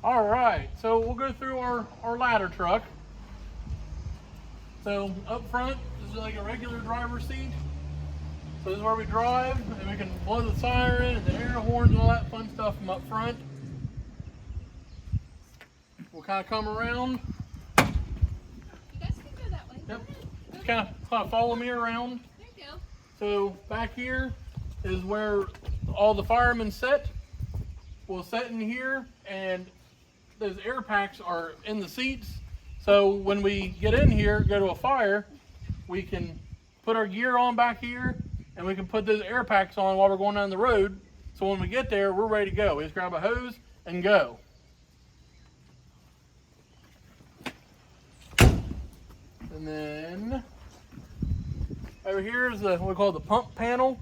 All right, so we'll go through our ladder truck. So up front, this is like a regular driver's seat. So this is where we drive, and we can blow the siren and the air horns and all that fun stuff from up front. We'll kind of come around. You guys can go that way. Yep. Just kind of follow me around. There you go. So back here is where all the firemen sit. We'll sit in here, and those air packs are in the seats. So when we get in here, go to a fire, we can put our gear on back here, and we can put those air packs on while we're going down the road. So when we get there, we're ready to go. We just grab a hose and go. And then over here is what we call the pump panel.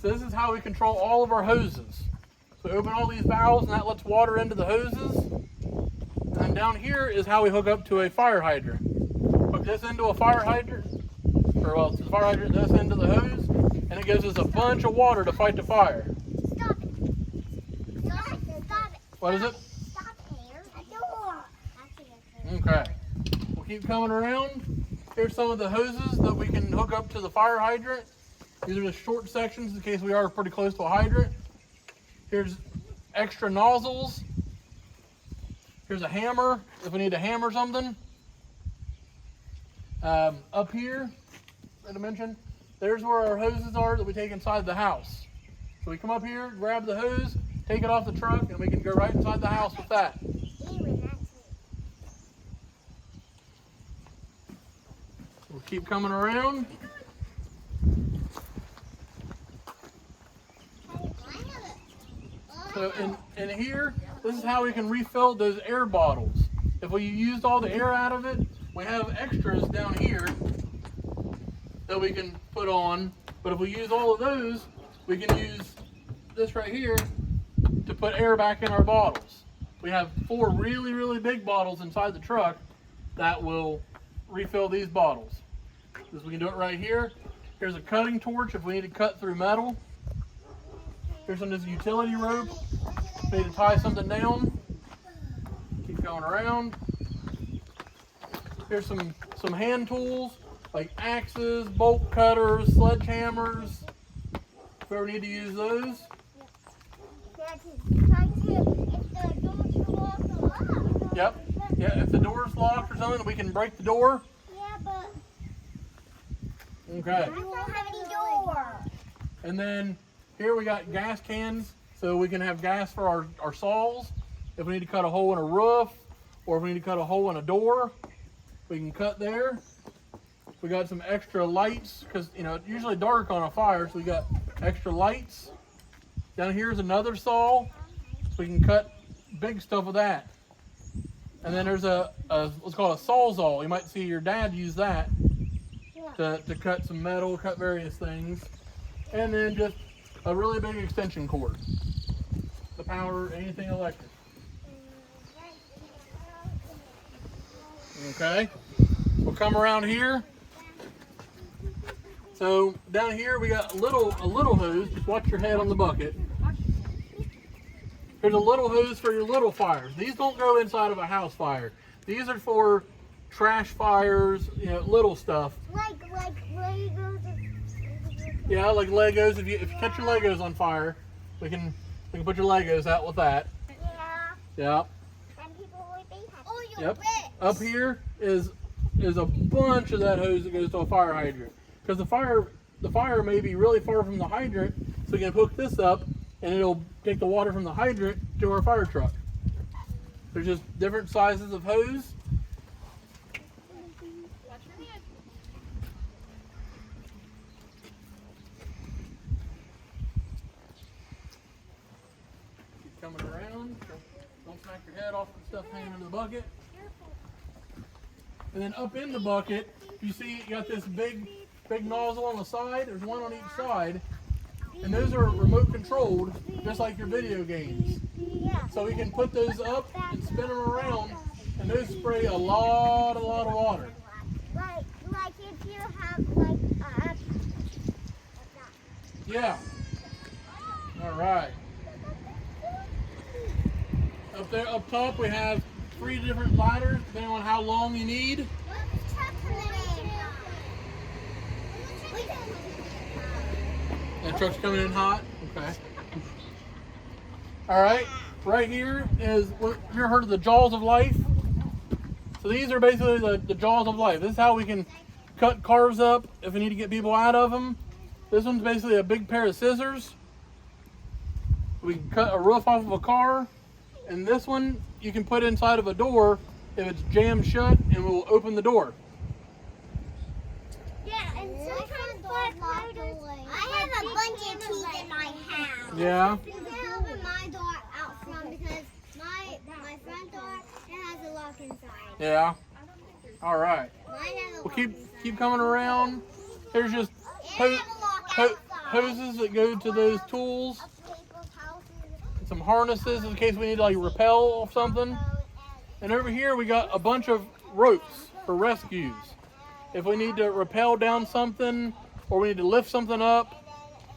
So this is how we control all of our hoses. So we open all these valves, and that lets water into the hoses. And then down here is how we hook up to a fire hydrant. Hook this into a fire hydrant, the fire hydrant, this into the hose, and it gives us a bunch of water to fight the fire. Stop it. Stop it. Stop it. What is it? Stop here. A door. Okay. We'll keep coming around. Here's some of the hoses that we can hook up to the fire hydrant. These are the short sections in case we are pretty close to a hydrant. Here's extra nozzles. Here's a hammer if we need to hammer something. Up here, as I mentioned, there's where our hoses are that we take inside the house. So we come up here, grab the hose, take it off the truck, and we can go right inside the house with that. We'll keep coming around. So in here, this is how we can refill those air bottles. If we used all the air out of it, we have extras down here that we can put on. But if we use all of those, we can use this right here to put air back in our bottles. We have 4 really, really big bottles inside the truck that will refill these bottles. So we can do it right here. Here's a cutting torch if we need to cut through metal. Here's some of this utility rope. If we need to tie something down. Keep going around. Here's some hand tools like axes, bolt cutters, sledgehammers. If we ever need to use those. Yep. Yeah, if the door's locked or something, we can break the door. Yeah, but Okay. I don't have any door. And then here we got gas cans, so we can have gas for our saws. If we need to cut a hole in a roof, or if we need to cut a hole in a door, we can cut there. We got some extra lights, because it's usually dark on a fire, so we got extra lights. Down here is another saw, so we can cut big stuff with that. And then there's a what's called a sawzall. You might see your dad use that to cut some metal, cut various things. And then just a really big extension cord to power anything electric. Okay, we'll come around here. So down here we got a little hose. Just watch your head on the bucket. Here's a little hose for your little fires. These don't go inside of a house fire. These are for trash fires, little stuff. Like Legos. Yeah, like Legos. If you catch your Legos on fire, we can put your Legos out with that. Yeah. Yeah. And people would be happy. Oh, you're Yep. rich. Up here is a bunch of that hose that goes to a fire hydrant. Because the fire may be really far from the hydrant, so we can hook this up and it'll take the water from the hydrant to our fire truck. There's just different sizes of hose. Watch your hand. Keep coming around. Don't smack your head off the stuff hanging in the bucket. And then up in the bucket, you see you got this big nozzle on the side. There's one on each side. And those are remote controlled, just like your video games. Yeah. So we can put those up and spin them around, and those spray a lot of water. Like if you have like Yeah. All right. Up Up there, up top, we have 3 different ladders, depending on how long you need. What's the truck coming in? That truck's coming in hot. Okay. All right. Right here is, you ever heard of the jaws of life? So these are basically the jaws of life. This is how we can cut cars up if we need to get people out of them. This one's basically a big pair of scissors. We can cut a roof off of a car. And this one you can put inside of a door if it's jammed shut, and we'll open the door. Yeah, and sometimes I have a bunch of keys in my house. Yeah. You can't open my door out front because my front door, it has a lock inside. Yeah. All right. Mine has a We'll lock keep coming around. There's just hoses that go to those tools. Some harnesses in case we need to like rappel off something. And over here we got a bunch of ropes for rescues. If we need to rappel down something or we need to lift something up,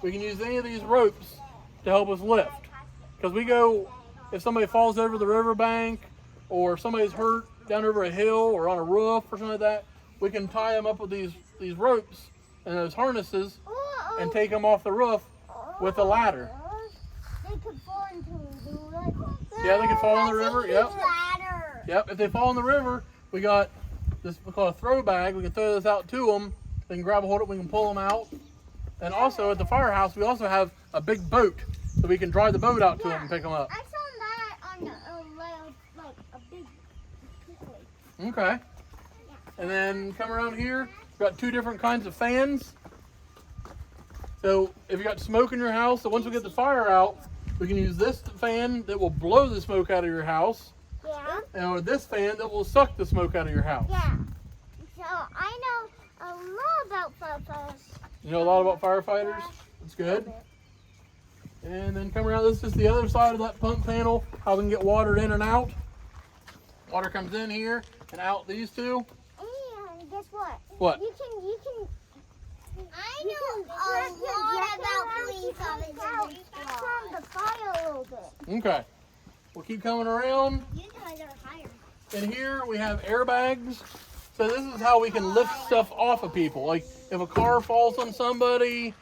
we can use any of these ropes to help us lift. Because we go, if somebody falls over the riverbank or somebody's hurt down over a hill or on a roof or something like that, we can tie them up with these ropes and those harnesses and take them off the roof with a ladder. They could fall into the river. Yeah, they could fall in the river. Yep. Ladder. Yep. If they fall in the river, we got this, we call a throw bag. We can throw this out to them. They can grab a hold of it. We can pull them out. And also at the firehouse, we also have a big boat, so we can drive the boat out to them and pick them up. I saw that on the like a big pickle. Okay. And then come around here. We've got 2 different kinds of fans. So if you got smoke in your house, so once we get the fire out, we can use this fan that will blow the smoke out of your house, Yeah. or this fan that will suck the smoke out of your house. Yeah. So I know a lot about firefighters. You know a lot about firefighters? That's good. And then come around, this is the other side of that pump panel, how we can get water in and out. Water comes in here and out these 2. And guess what? What? You can. I know a lot about police officers from the fire a little bit. Okay. We'll keep coming around. You guys are hired. In here we have airbags. So this is how we can lift stuff off of people. Like if a car falls on somebody,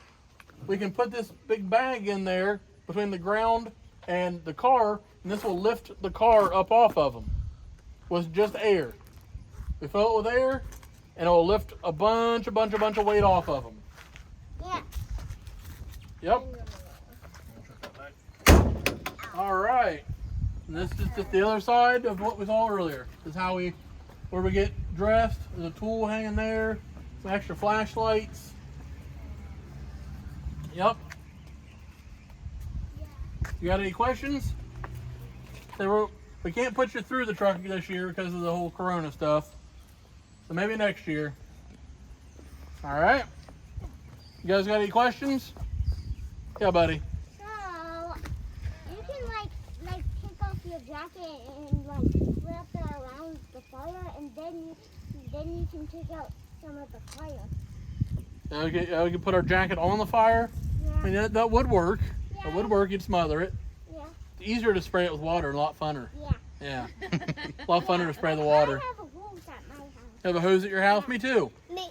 we can put this big bag in there between the ground and the car, and this will lift the car up off of them with just air. We fill it with air, and it will lift a bunch of weight off of them. Yeah. Yep. All right. And this is just the other side of what we saw earlier. This is where we get dressed. There's a tool hanging there. Some extra flashlights. Yep. You got any questions? We can't put you through the truck this year because of the whole Corona stuff. So maybe next year. All right. You guys got any questions? Yeah, buddy. So you can like take off your jacket and like wrap it around the fire, and then you can take out some of the fire. Yeah, we can put our jacket on the fire. Yeah. I mean, that would work. Yeah. That would work. You'd smother it. Yeah. It's easier to spray it with water, a lot funner. Yeah. Yeah. A lot funner to spray the water. I have a hose at my house. You have a hose at your house? Me too. Me